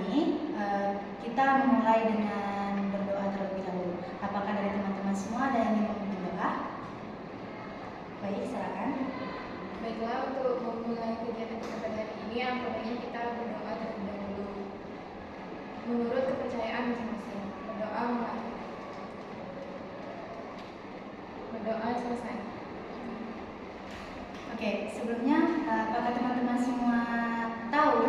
ini kita memulai dengan berdoa terlebih dahulu. Apakah dari teman-teman semua ada yang ingin memimpin doa? Baik, silakan. Baiklah, untuk memulai kegiatan kita pada hari ini, yang pertama kita berdoa terlebih dahulu. Menurut kepercayaan masing-masing, berdoa selesai. Oke, sebelumnya apakah teman-teman semua tahu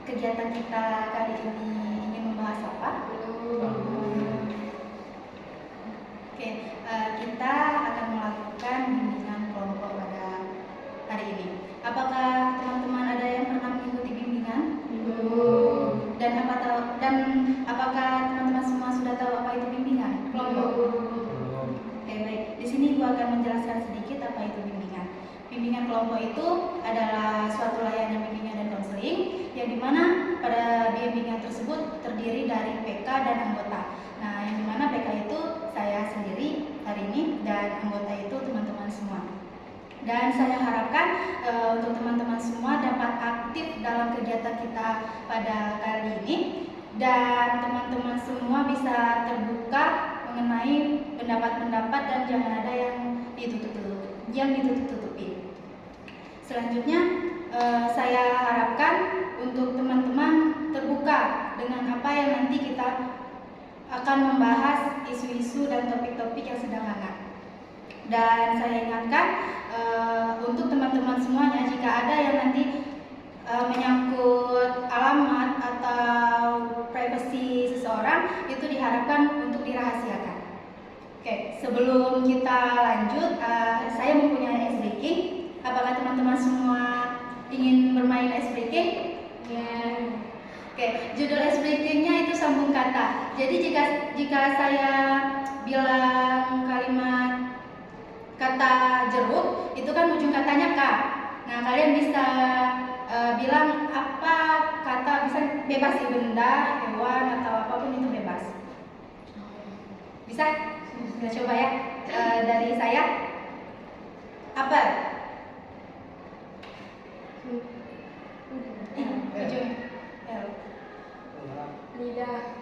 kegiatan kita kali ini ingin membahas apa? Oke, kita akan melakukan bimbingan kelompok pada hari ini. Apakah teman-teman ada yang pernah mengikuti bimbingan? Dan apakah teman-teman semua sudah tahu apa itu bimbingan kelompok? Oke, baik. Di sini gua akan menjelaskan sedikit apa itu bimbingan. Bimbingan kelompok itu adalah suatu layanan bimbingan dan konseling yang dimana pada bimbingan tersebut terdiri dari PK dan anggota. Nah, yang dimana PK itu saya sendiri hari ini dan anggota itu teman-teman semua. Dan saya harapkan untuk teman-teman semua dapat aktif dalam kegiatan kita pada kali ini dan teman-teman semua bisa terbuka mengenai pendapat-pendapat dan jangan ada yang ditutup-tutupi. Selanjutnya saya harapkan untuk teman-teman terbuka dengan apa yang nanti kita akan membahas isu-isu dan topik-topik yang sedang hangat. Dan saya ingatkan untuk teman-teman semuanya, jika ada yang nanti menyangkut alamat atau privasi seseorang, itu diharapkan untuk dirahasiakan. Oke, sebelum kita lanjut, saya mempunyai ice breaking. Apakah teman-teman semua ingin bermain ice breaking? Ya. Oke, judul ice breakingnya itu sambung kata. Jadi jika saya bilang kalimat kata jeruk, itu kan ujung katanya K. Nah, kalian bisa bilang apa kata, bisa bebas sih, benda, hewan, atau apapun itu bebas. Bisa? Kita coba ya. Dari saya, apa? Ujung. Lidah.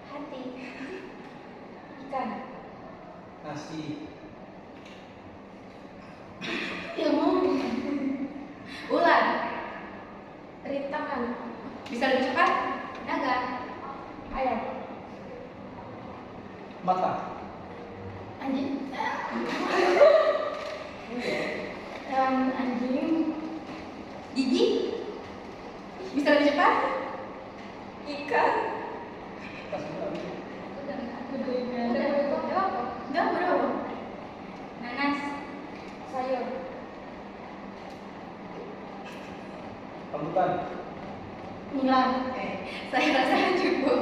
Hati. Ikan. Nasi. Ilmu. Ular. Rintangan. Bisa lebih cepat? Naga. Ayam. Mata. Anjing. Anjing. Gigi. Bisa lebih cepat? Ikan. Udah, berapa? Nanas. Sayur. Rambutan. Ulang. Oke, saya rasa cukup.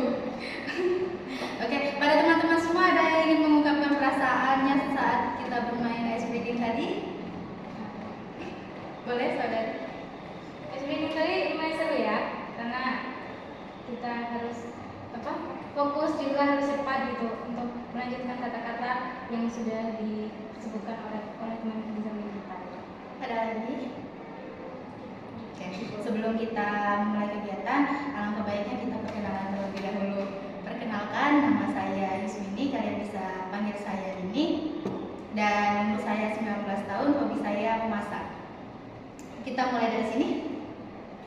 Oke, pada teman-teman semua ada yang ingin mengungkapkan perasaannya saat kita bermain ice breaking tadi? Boleh, saudari? Ice breaking tadi lumayan seru ya, karena kita harus fokus juga harus cepat gitu untuk melanjutkan kata-kata yang sudah disebutkan oleh teman di samping kita. Ada lagi? Oke, sebelum kita mulai kegiatan, alangkah baiknya kita perkenalan terlebih dahulu. Perkenalkan, nama saya Yusmini, kalian bisa panggil saya Dini. Dan umur saya 19 tahun, hobi saya memasak. Kita mulai dari sini.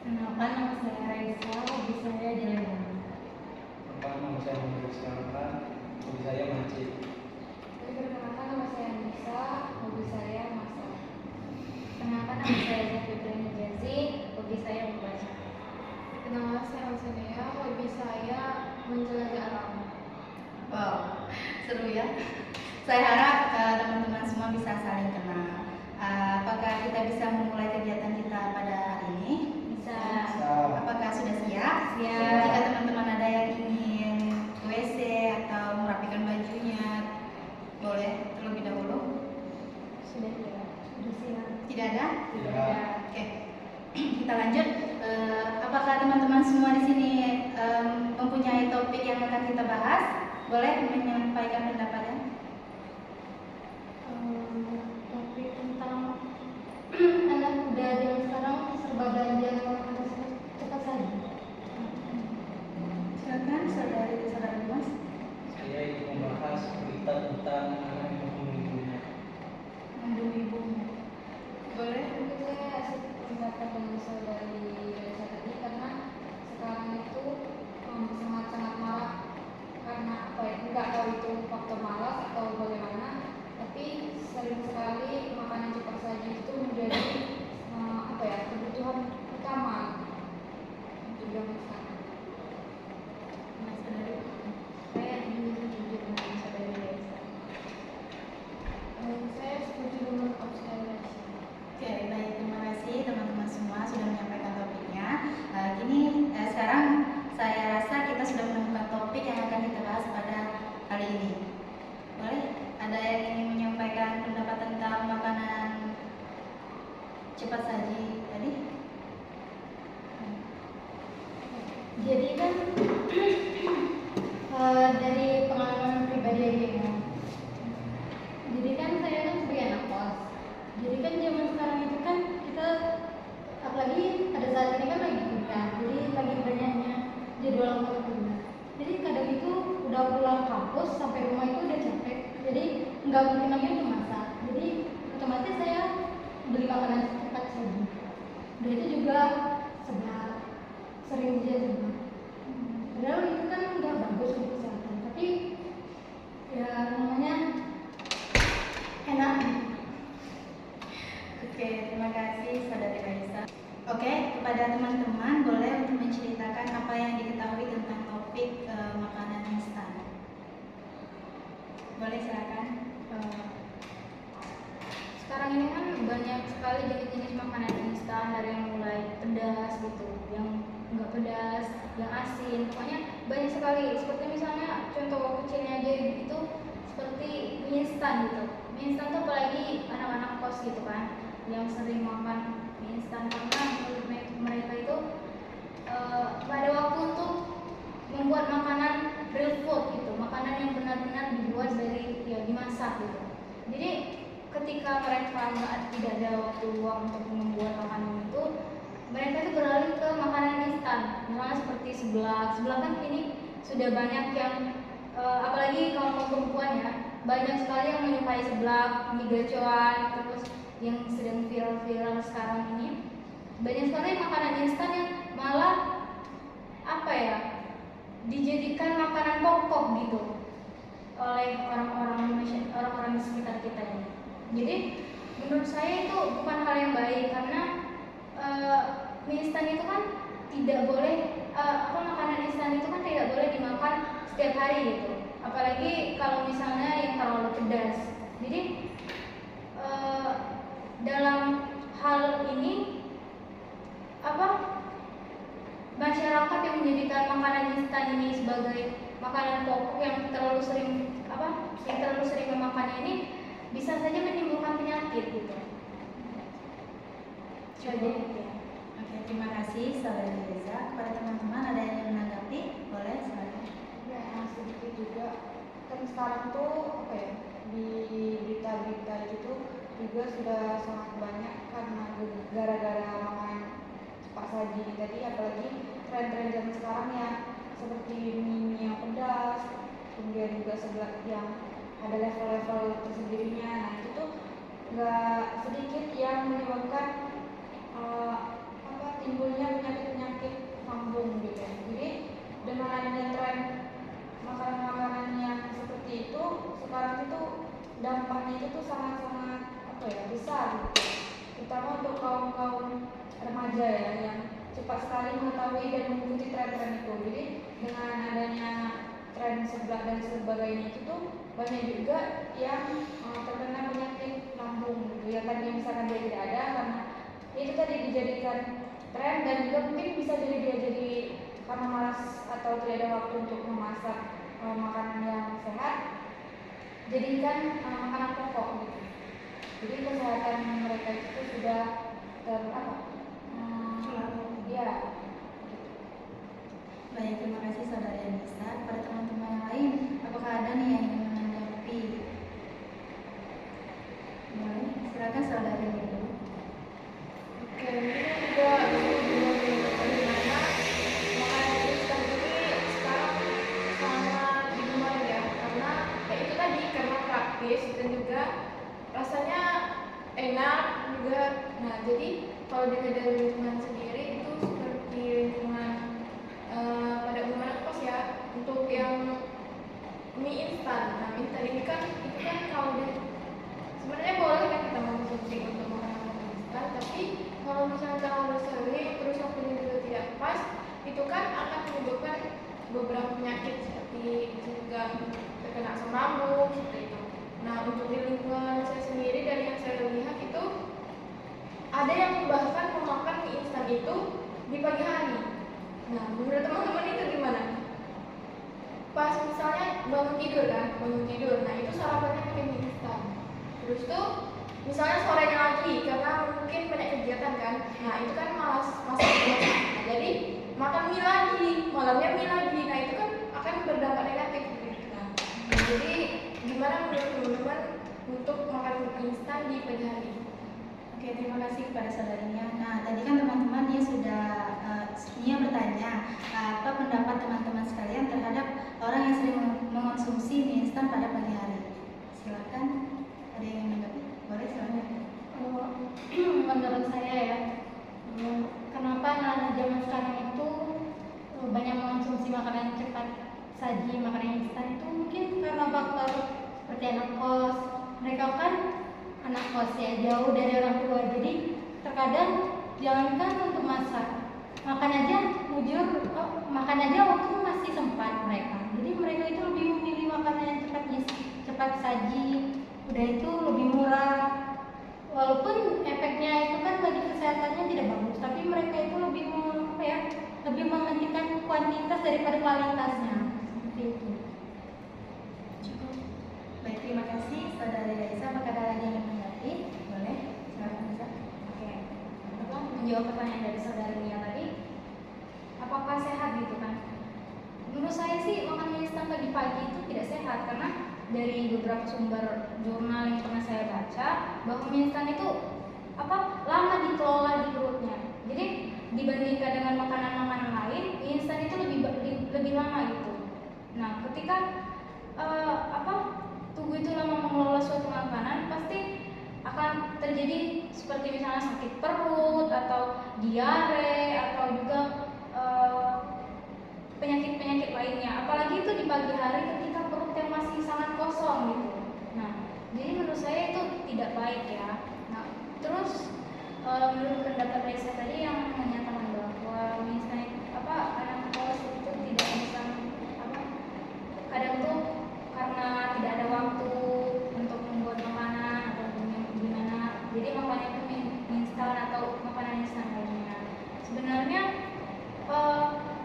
Kenalkan, nama saya Raisa, hobi saya jalan-jalan. Nama saya Muhammad Ismail, hobi saya mancing. Perkenalkan, nama saya Nisa, hobi saya masak. Kenalkan, nama saya Zafidra Jazi, hobi saya membaca. Kenalkan, saya Alsanea, hobi saya menjelajah alam. Wow, seru ya. Saya harap teman-teman semua bisa saling kenal. Apakah kita bisa memulai kegiatan kita pada hari ini? Bisa. Apakah sudah siap? Siap. Jika teman-teman ada yang ingin ke WC atau merapikan bajunya, boleh terlebih dahulu. Sudah siap. Sudah siap. Tidak ada? Tidak ada. Oke, kita lanjut. Apakah teman-teman semua di sini mempunyai topik yang akan kita bahas? Boleh menyampaikan pendapatnya? Topik tentang anak muda yang sekarang serba belanja cepat saja. tentang anak yang membunuh ibunya. Membunuh ibumu. Boleh? Mungkin saya pendapat dengan saudari Reza tadi karena sekarang itu sangat-sangat marak karena apa ya, nggak tahu itu faktor malas atau bagaimana, tapi sering sekali makanan cepat saji itu menjadi apa ya, kebutuhan utama untuk zaman sekarang. Mas Saudari. Saya jujur dengan saudari Reza. Saya setuju dengan saudari Reza. Oke, baik, terima kasih teman-teman semua sudah menyampaikan topiknya. Sekarang saya rasa kita sudah menemukan topik yang akan kita bahas pada kali ini. Boleh? Ada yang ingin menyampaikan pendapat tentang makanan cepat saji tadi? Jadi kan dari pengalaman pribadi aja ya. Jadi kan saya kan sebagai anak kos. Jadi kan zaman sekarang itu kan kita apalagi pada saat ini kan lagi kuliah. Jadi lagi banyaknya jadwal untuk kuliah. Jadi kadang itu udah pulang kampus sampai rumah itu udah capek. Jadi nggak mungkin lagi untuk masak. Jadi otomatis saya beli makanan cepat saja. Dan itu juga seblak, sering dia seblak. Padahal itu kan nggak bagus untuk kesehatan, tapi ya namanya enak. Oke, terima kasih Saudari Raisa. Oke, kepada teman-teman boleh untuk menceritakan apa yang diketahui tentang topik makanan instan. Boleh silakan. Sekarang ini kan banyak sekali jenis-jenis makanan instan, dari yang mulai pedas gitu, yang enggak pedas, yang asin, pokoknya banyak sekali. Seperti misalnya contoh kecilnya aja itu seperti mie instan gitu. Mie instan tuh apalagi anak-anak kos gitu kan, yang sering makan mie instan karena menurut mereka itu nggak ada waktu untuk membuat makanan real food gitu, makanan yang benar-benar dibuat dari ya dimasak gitu. Jadi ketika mereka tidak ada waktu luang untuk membuat makanan itu, mereka itu beralih ke makanan instan, misalnya seperti seblak. Seblak kan kini sudah banyak yang apalagi kaum perempuan ya, banyak sekali yang menyukai seblak, mie gacoan, terus yang sedang viral-viral sekarang ini. Banyak sekali makanan instan yang malah apa ya, dijadikan makanan pokok gitu oleh orang-orang Indonesia, orang-orang di sekitar kita ini. Jadi menurut saya itu bukan hal yang baik karena mie instan itu kan tidak boleh makanan instan itu kan tidak boleh dimakan setiap hari gitu. Apalagi kalau misalnya yang terlalu pedas. Jadi dalam hal ini masyarakat yang menjadikan makanan instan ini sebagai makanan pokok yang terlalu sering memakannya ini bisa saja menimbulkan penyakit gitu. Jadi ya. Oke, terima kasih Saudari Reza. Kepada teman-teman ada yang ingin menanggapi? Boleh, silakan. Ya, sedikit juga. Kan sekarang tuh apa ya, di berita-berita itu juga sudah sangat banyak karena gara-gara makanan cepat saji tadi, apalagi tren-tren zaman sekarang ya seperti mie yang pedas, kemudian juga seblak yang ada level-level tersendirinya. Nah itu tuh nggak sedikit yang menyebabkan timbulnya penyakit-penyakit lambung gitu ya. Jadi dengan adanya tren makanan-makanan yang seperti itu, sekarang itu dampaknya itu tuh sangat-sangat besar gitu. Terutama untuk kaum remaja ya, yang cepat sekali mengetahui dan mengikuti tren-tren itu. Jadi dengan adanya tren seblak dan sebagainya itu tuh banyak juga yang terkena penyakit lambung gitu ya. Tadi misalkan dia tidak ada karena itu tadi dijadikan tren, dan juga mungkin bisa jadi dia jadi karena malas atau tidak ada waktu untuk memasak makanan yang sehat, jadikan makanan pokok gitu. Jadi kesehatan mereka itu sudah ya. Baik, terima kasih Saudari Anissa. Kepada teman-teman yang lain, apakah ada nih yang ingin menanggapi? Boleh, silakan Saudari dulu. Oke, ini juga bagaimana makanan instan ini sekarang sangat digemari ya, karena itu tadi karena kalau dilihat dari lingkungan sendiri itu seperti lingkungan pada umumnya kos ya, untuk yang mie instan. Nah, mie instan ini kan itu kan kalau sebenarnya boleh kan kita mengkonsumsi untuk makanan mie instan, tapi kalau misalnya terlalu sering terus waktunya juga tidak pas, itu kan akan menyebabkan beberapa penyakit seperti juga terkena asam lambung seperti itu. Nah, untuk di lingkungan saya sendiri dari yang saya lihat itu ada yang bahkan memakan mie instan itu di pagi hari. Nah, menurut teman-teman itu gimana? Pas misalnya bangun tidur kan, nah itu sarapannya pakai mie instan. Terus tuh misalnya sorenya lagi karena mungkin banyak kegiatan kan, nah itu kan malas masak. Nah, jadi makan mie lagi, malamnya mie lagi, nah itu kan akan berdampak negatif. Nah, jadi gimana menurut teman-teman untuk makan mie instan di pagi hari? Oke, terima kasih kepada saudarinya. Nah, tadi kan teman-teman dia sudah bertanya apa pendapat teman-teman sekalian terhadap orang yang sering mengonsumsi mie instan pada pagi hari. Silakan, ada yang menanggapi? Boleh, silakan. Menurut saya ya, kenapa anak zaman sekarang itu banyak mengonsumsi makanan cepat saji, makanan instan itu mungkin karena faktor seperti anak kos. Mereka kan anak kos ya, jauh dari orang tua, jadi terkadang jangankan untuk masak, makan aja waktu masih sempat mereka. Jadi mereka itu lebih memilih makanan yang cepat saji, udah itu lebih murah. Walaupun efeknya itu kan bagi kesehatannya tidak bagus, tapi mereka itu lebih lebih mementingkan kuantitas daripada kualitasnya. Seperti itu. Cukup. Baik, terima kasih saudari Raisa. Apakah ada lagi yang menanggapi? Boleh, silakan Raisa. Oke, menjawab pertanyaan dari saudara Mia tadi, apakah sehat gitu kan? Menurut saya sih makan mie instan pagi-pagi itu tidak sehat, karena dari beberapa sumber jurnal yang pernah saya baca bahwa mie instan itu lama dikelola di perutnya. Jadi dibandingkan dengan makanan-makanan lain, mie instan itu lebih lama gitu. Nah, ketika tubuh itu lama mengelola suatu makanan, pasti akan terjadi seperti misalnya sakit perut atau diare atau juga penyakit-penyakit lainnya. Apalagi itu di pagi hari ketika perut yang masih sangat kosong gitu. Nah, jadi menurut saya itu tidak baik ya. Nah, terus menurut pendapat Raisa tadi yang menyatakan bahwa misalnya anak kos itu tidak bisa kadang tuh karena tidak ada waktu untuk membuat makanan atau gimana, jadi makannya itu mie instan atau makanan instan lainnya. Sebenarnya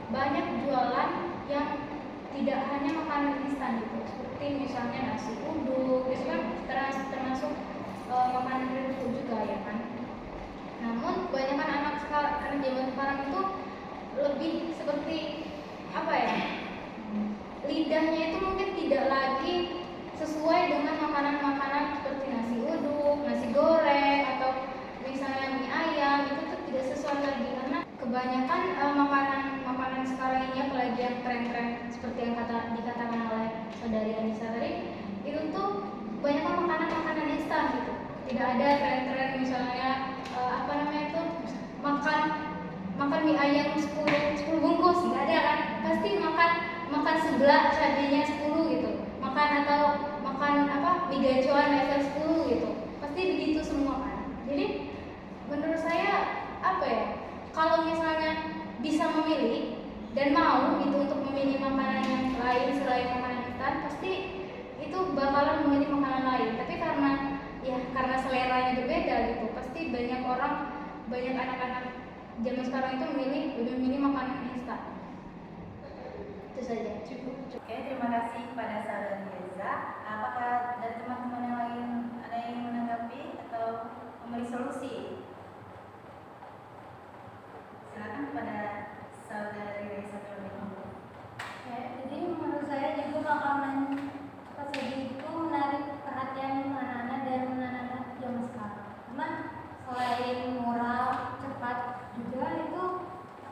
banyak jualan yang tidak hanya makanan instan gitu, seperti misalnya nasi uduk, itu kan termasuk makanan real food juga ya kan. Namun kebanyakan anak zaman sekarang itu lebih seperti lidahnya itu mungkin tidak lagi sesuai dengan makanan-makanan seperti nasi uduk, nasi goreng, atau misalnya mie ayam, itu tuh tidak sesuai lagi, karena kebanyakan makanan sekarang ini, apalagi yang tren-tren seperti yang dikatakan oleh saudari Anissa tadi, itu tuh kebanyakan makanan-makanan instan gitu. Tidak ada tren-tren misalnya makan mie ayam 10 bungkus, nggak ada kan? Pasti makan sebelah seadanya 10 gitu. Makan mie gacoan level 10 gitu. Pasti begitu semua kan. Jadi menurut saya kalau misalnya bisa memilih dan mau gitu untuk memilih makanan yang lain selain makanan instan, pasti itu bakalan memilih makanan lain. Tapi karena seleranya berbeda gitu, pasti banyak anak-anak zaman sekarang itu lebih memilih makanan instan. Itu saja. Cukup. Oke, terima kasih kepada saudari Reza. Apakah dari teman-teman yang lain ada yang menanggapi atau memberi solusi? Silakan kepada saudari Reza terlebih dahulu. Ya, jadi menurut saya juga makanan cepat saji itu menarik perhatian anak-anak dan anak-anak zaman sekarang. Karena selain murah, cepat, juga itu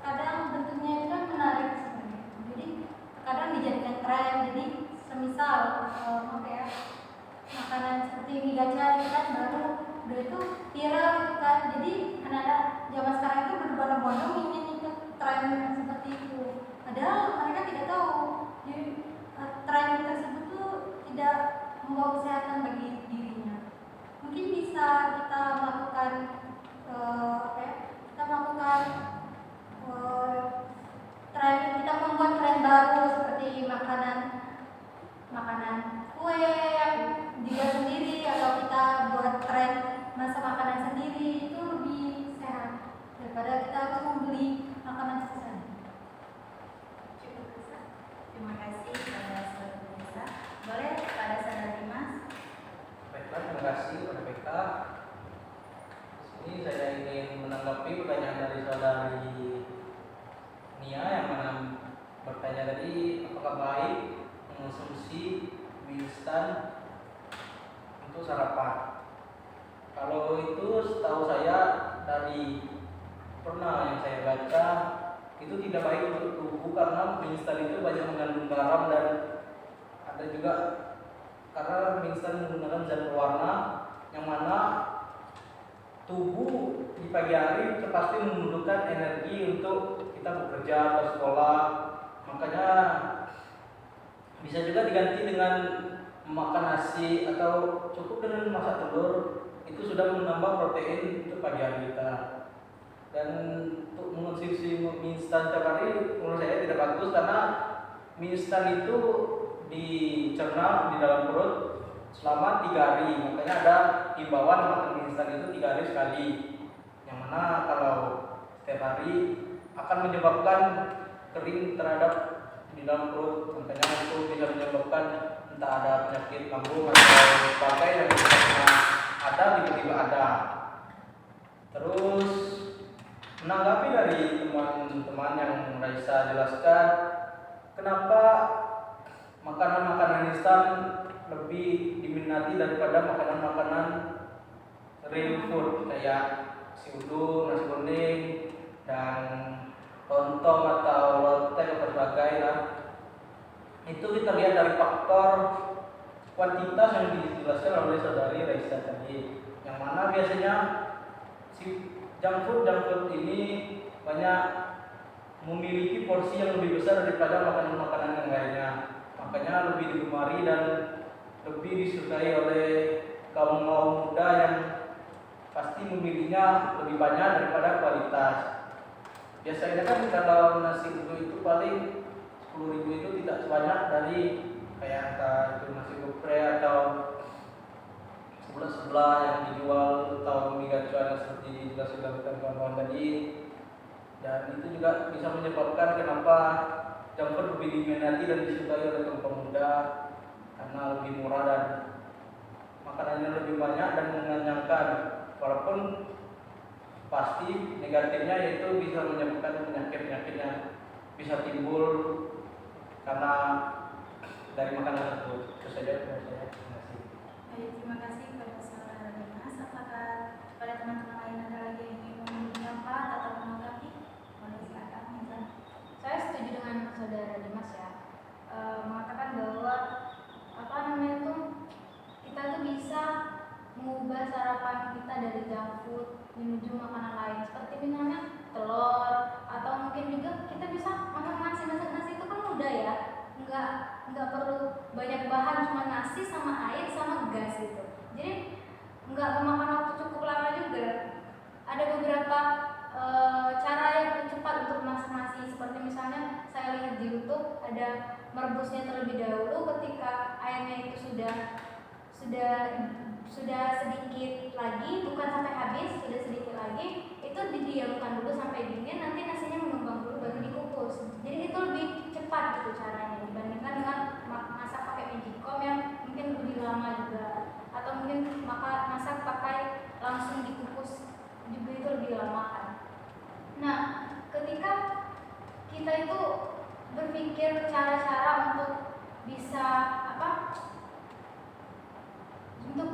kadang bentuknya itu kan menarik sebenarnya. Jadi kadang dijadikan tren. Jadi semisal makanan seperti mie gacha itu kan baru udah itu viral gitu kan. Jadi anak-anak zaman melakukan seperti itu. Padahal mereka tidak tahu tren tersebut tuh tidak membawa kesehatan bagi dirinya. Mungkin bisa kita melakukan kita melakukan kita membuat tren baru seperti makanan kue yang dibuat sendiri, atau kita buat tren masak makanan sendiri. Itu lebih sehat daripada kita harus membeli makanan pesan. Terima kasih kepada saudara pemirsa. Boleh kepada saudara Dimas. Baiklah, terima kasih kepada PK. Di sini saya ingin menanggapi pertanyaan dari saudari Nia yang mana bertanya tadi, apakah baik mengonsumsi mie instan untuk sarapan? Kalau itu setahu saya dari pernah yang saya baca, itu tidak baik untuk tubuh karena mie instan itu banyak mengandung garam, dan ada juga karena mie instan menggunakan zat pewarna yang mana tubuh di pagi hari itu pasti membutuhkan energi untuk kita bekerja atau sekolah. Makanya bisa juga diganti dengan makan nasi atau cukup dengan masak telur, itu sudah menambah protein untuk pagi hari kita. Dan untuk mengonsumsi mie instan setiap hari menurut saya tidak bagus, karena mie instan itu dicerna di dalam perut selama 3 hari. Makanya ada himbauan makan mie instan itu 3 hari sekali, yang mana kalau setiap hari akan menyebabkan kering terhadap di dalam perut. Makanya itu bisa menyebabkan entah ada penyakit lambung atau sebagainya yang biasanya ada tiba-tiba ada. Terus menanggapi dari teman-teman yang Raisa jelaskan, kenapa makanan-makanan instan lebih diminati daripada makanan-makanan real food kayak nasi uduk, nasi kuning, dan lontong atau lotek atau sebagainya. Itu kita lihat dari faktor kuantitas yang dijelaskan oleh saudari Raisa tadi, yang mana biasanya si junk food ini banyak memiliki porsi yang lebih besar daripada makanan-makanan yang lainnya. Makanya lebih digemari dan lebih disukai oleh kaum muda yang pasti memilihnya lebih banyak daripada kualitas. Biasanya kan kalau nasi uduk itu paling 10.000 itu tidak sebanyak dari kayak entah itu nasi geprek atau sebelah yang dijual atau mie gacuan seperti dijelaskan kawan-kawan tadi. Dan itu juga bisa menyebabkan kenapa junk food lebih diminati dan disukai oleh kaum muda, karena lebih murah dan makanannya lebih banyak dan mengenyangkan. Walaupun pasti negatifnya yaitu bisa menyebabkan penyakit-penyakit yang bisa timbul karena dari makanan tersebut. Itu saja dari saya. Terima kasih. Baik, terima kasih kepada saudara Dimas. Apakah pada teman-teman lain ada lagi yang ingin menyampaikan atau menanggapi? Boleh silakan, Nisa. Saya setuju dengan saudara Dimas ya, mengatakan bahwa kita tuh bisa mengubah sarapan kita dari junk food menuju makanan lain, seperti misalnya telur, atau mungkin juga kita bisa masak nasi itu kan mudah ya, nggak perlu banyak bahan, cuma nasi sama air sama gas gitu. Jadi nggak memakan waktu cukup lama juga. Ada beberapa cara yang cepat untuk masak nasi, seperti misalnya saya lihat di YouTube ada merebusnya terlebih dahulu. Ketika airnya itu sudah sedikit lagi, bukan sampai habis, sudah sedikit lagi, itu didiamkan dulu sampai dingin, nanti nasinya mengembang dulu baru dikukus. Jadi itu lebih cepat gitu caranya dibandingkan dengan masak pakai magicom yang mungkin lebih lama juga, atau mungkin masak pakai langsung dikukus juga itu lebih lama kan. Nah, ketika kita itu berpikir cara-cara untuk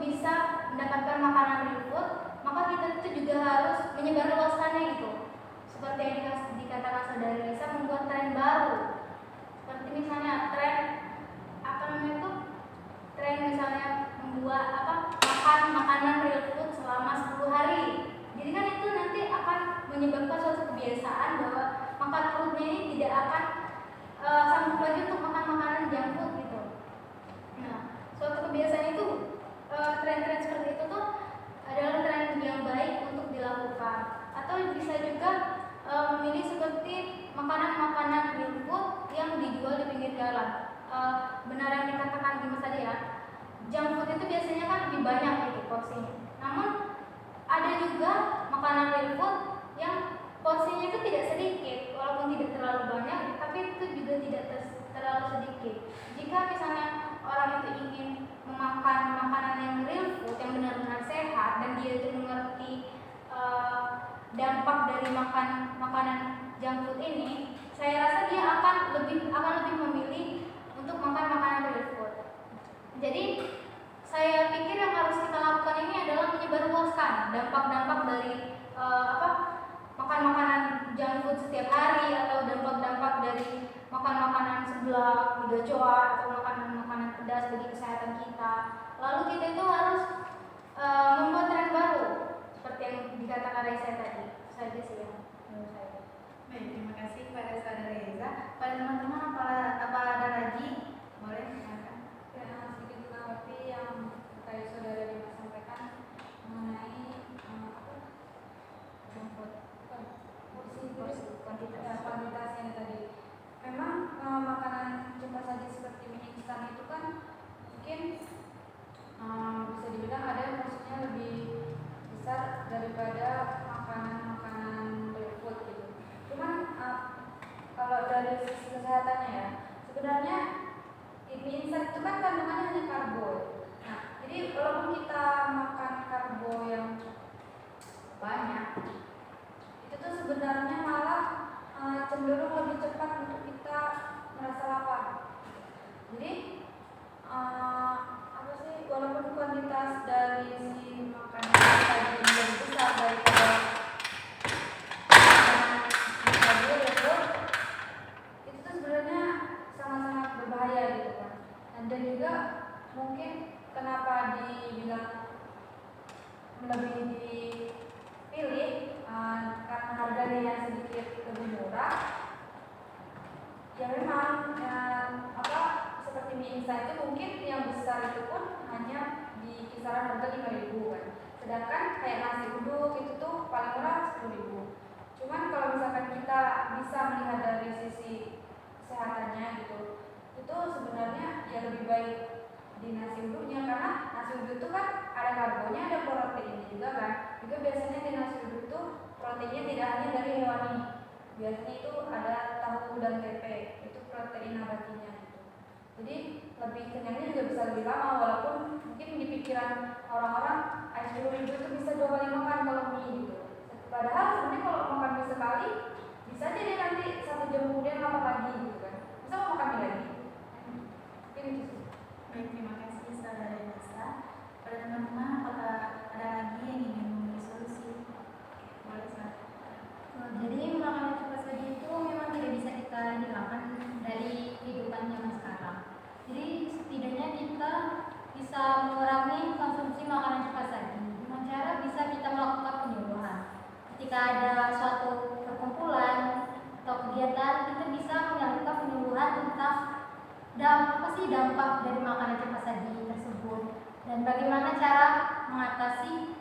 bisa mendapatkan makanan real food, maka kita itu juga harus menyebarluaskannya gitu. Seperti yang dikatakan saudara Lisa, membuat tren baru. Seperti misalnya tren misalnya membuat makan makanan real food selama 10 hari. Jadi kan itu nanti akan menyebabkan suatu kebiasaan bahwa makan kebetulan benar yang dikatakan Dimas tadi ya, junk food itu biasanya kan lebih banyak gitu porsinya. Namun ada juga makanan real food yang porsinya itu tidak sedikit, walaupun tidak terlalu banyak, tapi itu juga tidak terlalu sedikit. Jika misalnya orang itu ingin memakan makanan yang real food yang benar-benar sehat dan dia itu mengerti dampak dari makan makanan junk food ini, saya rasa dia akan lebih memilih untuk makan makanan real food. Jadi saya pikir yang harus kita lakukan ini adalah menyebarluaskan dampak-dampak dari makan makanan junk food setiap hari, atau dampak-dampak dari makan makanan seblak, mie gacoan, atau makanan-makanan pedas bagi kesehatan kita. Lalu kita itu harus membuat tren baru seperti yang dikatakan Raisa tadi. Saja sih yang menurut saya. Baik, terima kasih kepada saudara Reza. Pada teman-teman apa ada lagi? Boleh silakan. Ya, sedikit menanggapi yang tadi saudara Dimas sampaikan mengenai junk food, porsi kuantitasnya tadi. Memang makanan cepat saji seperti mie instan itu kan mungkin bisa dibilang ada yang porsinya lebih besar daripada makanan real food gitu. Cuman kalau dari sisi kesehatannya ya, sebenarnya mie instan itu kan kandungannya hanya karbo. Nah, jadi walaupun kita makan karbo yang banyak, itu tuh sebenarnya malah cenderung lebih cepat untuk kita merasa lapar. Jadi walaupun kuantitas dari si makanan tadi lebih besar daripada karbo itu tuh sebenarnya sangat-sangat berbahaya gitu kan. Dan juga mungkin kenapa dibilang lebih dipilih karena harganya yang sedikit lebih murah. Ya memang seperti mie instan itu mungkin yang besar itu pun hanya di kisaran harga 5.000 kan. Sedangkan kayak nasi uduk itu tuh paling murah 10.000. Cuman kalau misalkan kita bisa melihat dari sisi kesehatannya gitu, itu sebenarnya ya lebih baik di nasi uduknya, karena nasi uduk itu kan ada karbonya, ada proteinnya juga kan. Juga biasanya di nasi uduk itu proteinnya tidak hanya dari hewani, biasanya itu ada tahu dan tempe, itu protein nabatinya gitu. Jadi lebih kenyangnya juga bisa lebih lama, walaupun mungkin di pikiran orang-orang 10.000 itu bisa 2 kali makan kalau mie gitu. Padahal sebenarnya kalau makan mie sekali bisa aja dia nanti 1 jam kemudian lapar lagi gitu kan. Bisa mau makan mie lagi. Mungkin itu sih. Baik, terima kasih saudara Reza. Pada teman-teman apakah ada lagi yang ingin memberi solusi? Boleh silakan. Jadi makanan cepat saji itu memang tidak bisa kita hilangkan dari kehidupan zaman sekarang. Jadi setidaknya kita bisa mengurangi konsumsi makanan cepat saji dengan cara bisa kita melakukan penyuluhan. Ketika ada suatu perkumpulan atau kegiatan, kita bisa melakukan penyuluhan tentang dampak dari makanan cepat saji tersebut dan bagaimana cara mengatasi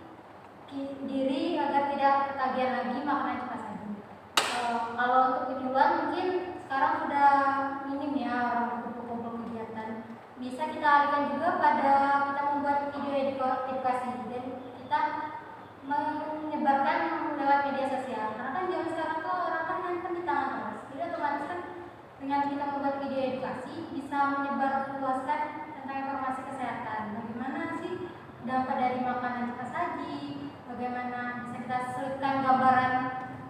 diri agar tidak ketagihan lagi makanan cepat saji. Kalau untuk penyuluhan mungkin sekarang sudah minim ya orang berkumpul kegiatan. Bisa kita alihkan juga pada kita membuat video edukasi dan kita menyebarkan lewat media sosial. Karena kan zaman sekarang tuh orang kan handphone di tangan terus. Jadi otomatis kan dengan kita membuat video edukasi bisa menyebarluaskan tentang informasi kesehatan. Bagaimana sih dampak dari makanan cepat saji? Bagaimana bisa kita selipkan gambaran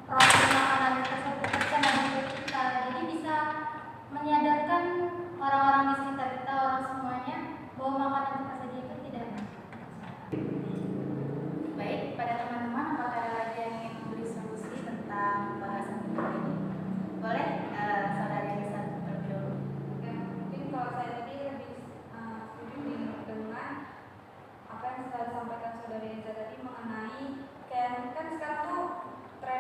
proses makanan tersebut terkena di tubuh kita. Jadi bisa menyadarkan orang-orang di sekitar kita, orang semuanya, bahwa makanan cepat saji itu tidak baik. Baik, pada teman-teman apakah ada lagi yang ingin memberi solusi tentang bahasan kita ini? Boleh, saudara Reza terlebih dahulu. Ya, mungkin kalau saya tadi lebih setuju dengan apa yang sudah disampaikan saudara Reza tadi mengenai kayak kan sekarang tuh tren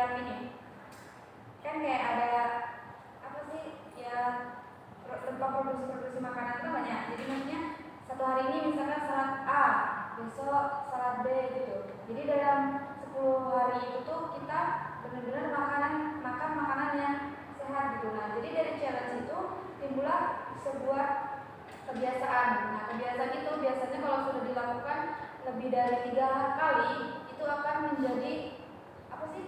yang ini kan kayak ada apa sih ya, tempat produksi makanan itu banyak. Jadi maksudnya satu hari ini misalkan salad A, besok salad B gitu. Jadi dalam 10 hari itu tuh kita benar-benar makan makanan yang sehat gitu. Nah, jadi dari challenge itu timbullah sebuah kebiasaan. Nah, kebiasaan itu biasanya kalau sudah dilakukan lebih dari 3 kali itu akan menjadi apa sih?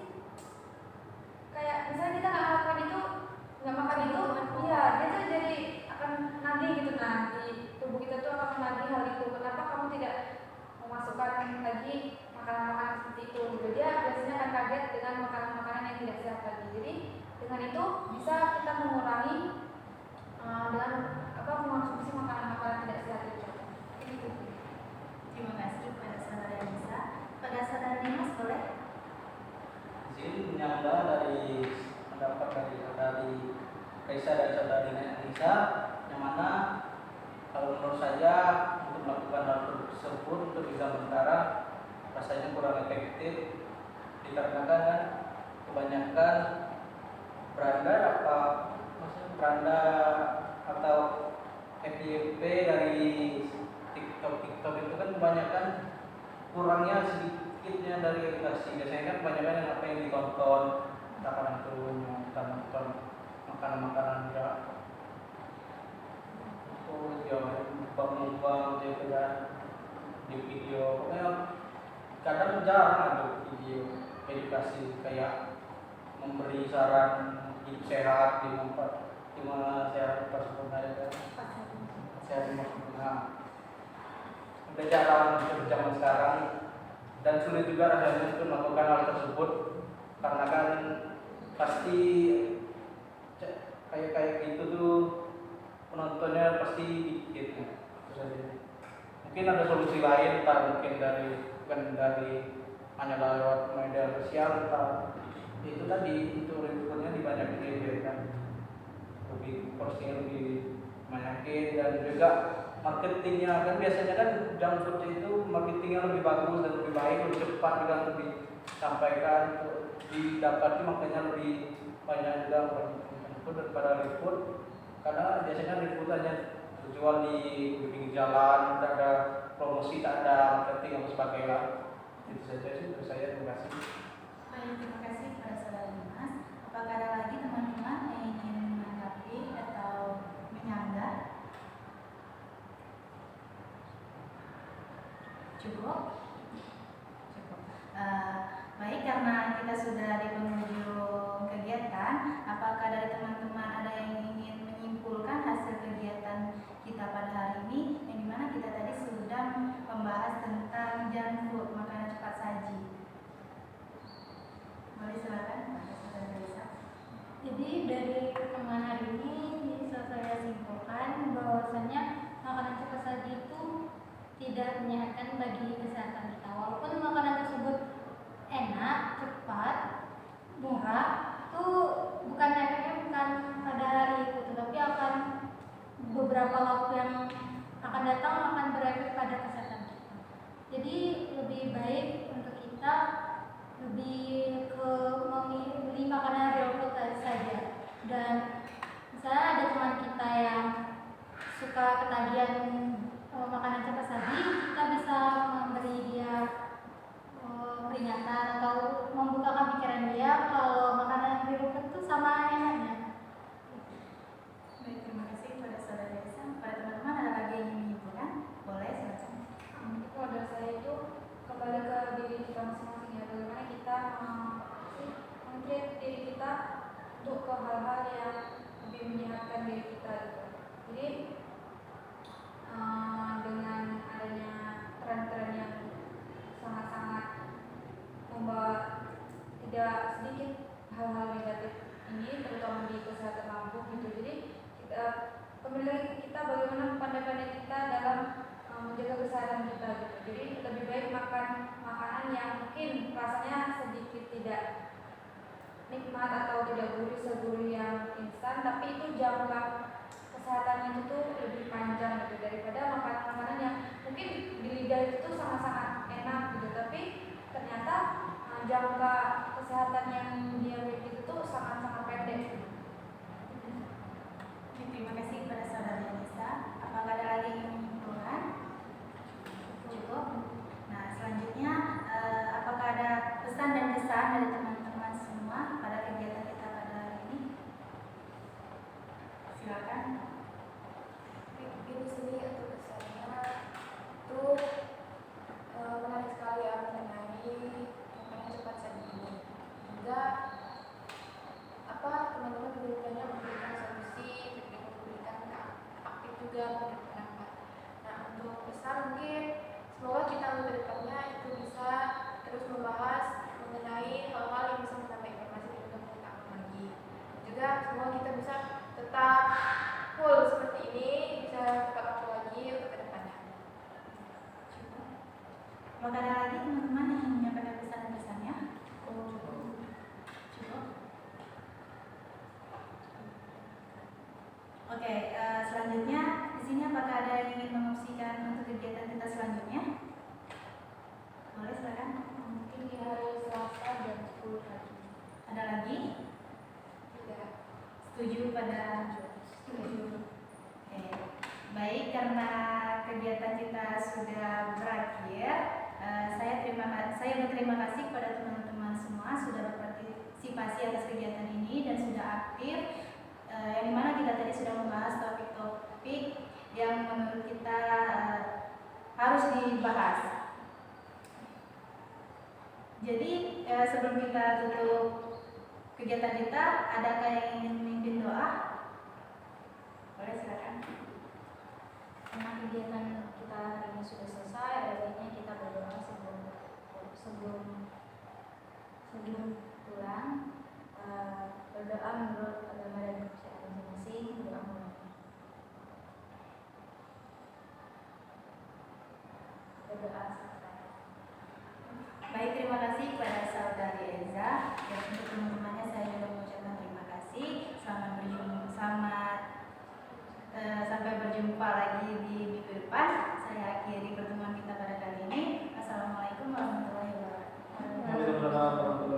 Kayak misalnya kita nggak makan itu, iya dia tuh jadi akan nagih gitu. Nah, di tubuh kita tuh akan menagih hal itu. Kenapa kamu tidak memasukkan lagi makanan-makanan seperti itu? Gitu. Dia biasanya akan kaget dengan makanan-makanan yang tidak sehat lagi. Jadi dengan itu bisa kita mengurangi dengan mengonsumsi makanan-makanan tidak sehat itu. Gitu. Terima kasih pada saudara Nisa. Pada saudara Dimas boleh? Di sini menyangga dari pendapat dari Kaisa dan saudari Nisa, yang mana kalau menurut saya untuk melakukan hal tersebut untuk di zaman sekarang rasanya kurang efektif, dikarenakan kan kebanyakan beranda atau FYP dari TikTok itu kan kebanyakan kurangnya sedikitnya dari edukasi. Biasanya kan kebanyakan apa yang ditonton, makanan nonton makanan ya, mukbang gitu kan di video. Pokoknya kadang jarang ada video edukasi kayak memberi saran hidup sehat di mana sehat tersebut kan sehat sempurna. Udah jarang di zaman sekarang dan sulit juga rasanya untuk melakukan hal tersebut karena kan pasti kayak gitu tuh penontonnya pasti dikit ya. Mungkin ada solusi lain, bukan dari hanya lewat media sosial, itu tadi itu resikonya dibanyakin media kan, lebih posting lebih banyakin dan juga marketingnya kan biasanya kan junk food itu marketingnya lebih bagus dan lebih baik, lebih cepat juga lebih sampaikan didapati makanya lebih banyak juga food daripada food karena biasanya food hanya terjual di pinggir jalan, tidak ada promosi, tak ada marketing dan sebagainya. Itu saja sih untuk saya. Terima kasih. Baik, terima kasih pada saudara Dimas. Apakah ada lagi teman-teman yang ingin menanggapi atau menyanggah? Cukup? Cukup. Baik, karena kita sudah di penghujung kegiatan, apakah dari teman-teman ada yang ingin menyimpulkan hasil kegiatan kita pada hari ini, yang dimana kita tadi sudah membahas tentang junk food, makanan cepat saji. Boleh silakan, Pak Saudara Lisa. Jadi dari pertemuan hari ini bisa saya simpulkan bahwasanya makanan cepat saji itu tidak menyehatkan bagi kesehatan kita. Walaupun makanan tersebut enak, cepat, murah, itu bukan efeknya bukan pada hari itu, tetapi akan beberapa waktu yang akan datang akan berefek pada kesehatan kita. Jadi lebih baik untuk kita lebih ke membeli makanan real food saja. Dan misalnya ada teman kita yang suka ketagihan makanan cepat saji, kita bisa memberi dia peringatan atau membukakan pikiran dia kalau makanan real food itu sama enaknya. Baik, terima kasih kepada saudara Lisa. Pada teman-teman ada lagi yang ingin menyimpulkan? Boleh silakan. Kalau dari saya itu kembali ke diri kita masing-masing ya, bagaimana kita men-treat diri kita untuk ke hal-hal yang lebih menyehatkan diri kita gitu. Jadi dengan adanya tren-tren yang sangat-sangat membawa tidak sedikit hal-hal negatif ini, terutama di kesehatan lambung gitu. Jadi kembali kita bagaimana pandai-pandai kita dalam menjaga kesehatan kita gitu. Jadi lebih baik makan makanan yang mungkin rasanya sedikit tidak nikmat atau tidak segurih yang instan, tapi itu jangka kesehatannya itu tuh lebih panjang gitu daripada makanan-makanan yang mungkin di lidah itu tuh sangat-sangat enak gitu, tapi ternyata jangka kesehatan yang dia miliki itu tuh sangat-sangat pendek. Oke, terima kasih kepada saudara Nisa. Apakah ada lagi yang ingin menyimpulkan? Cukup. Nah, selanjutnya apakah ada pesan dan kesan dari teman-teman semua pada kegiatan kita pada hari ini? Silakan. Ini seni atau kesannya tuh menarik sekali ya mengenai makanya cepat saja ini. Juga teman-teman benar-benar memberikan solusi, memberikan aktif juga memberikan pendapat. Nah, untuk pesan mungkin semoga kita ke depannya itu bisa terus membahas mengenai hal-hal yang bisa menambah informasi dan juga pengetahuan lagi. Juga semoga kita bisa tetap full seperti ini, bisa tetap aktif lagi untuk ke depannya. Cukup. Apakah ada lagi teman-teman yang ingin menyampaikan pesan dan kesannya? Cukup. Oke, selanjutnya di sini apakah ada yang ingin mengopsikan untuk kegiatan kita selanjutnya? Boleh, silakan. Mungkin di hari Selasa jam 10 pagi. Ada lagi? Tidak. Setuju pada setuju. Oke. Baik, karena kegiatan kita sudah berakhir, saya berterima kasih kepada teman-teman semua sudah berpartisipasi atas kegiatan ini dan sudah aktif. Yang dimana kita tadi sudah membahas topik-topik yang menurut kita harus dibahas. Jadi sebelum kita tutup kegiatan kita, adakah yang ingin memimpin doa? Boleh, silakan. Karena kegiatan kita hari ini sudah selesai, ada baiknya kita berdoa sebelum pulang. Berdoa menurut agama dan kepercayaan masing-masing. Doa mulai. Berdoa selesai. Baik, terima kasih kepada saudari Eza dan untuk teman-temannya saya juga mengucapkan terima kasih. Sampai berjumpa lagi di minggu depan. Saya akhiri pertemuan kita pada kali ini. Assalamualaikum warahmatullahi wabarakatuh. Waalaikumsalam warahmatullahi wabarakatuh.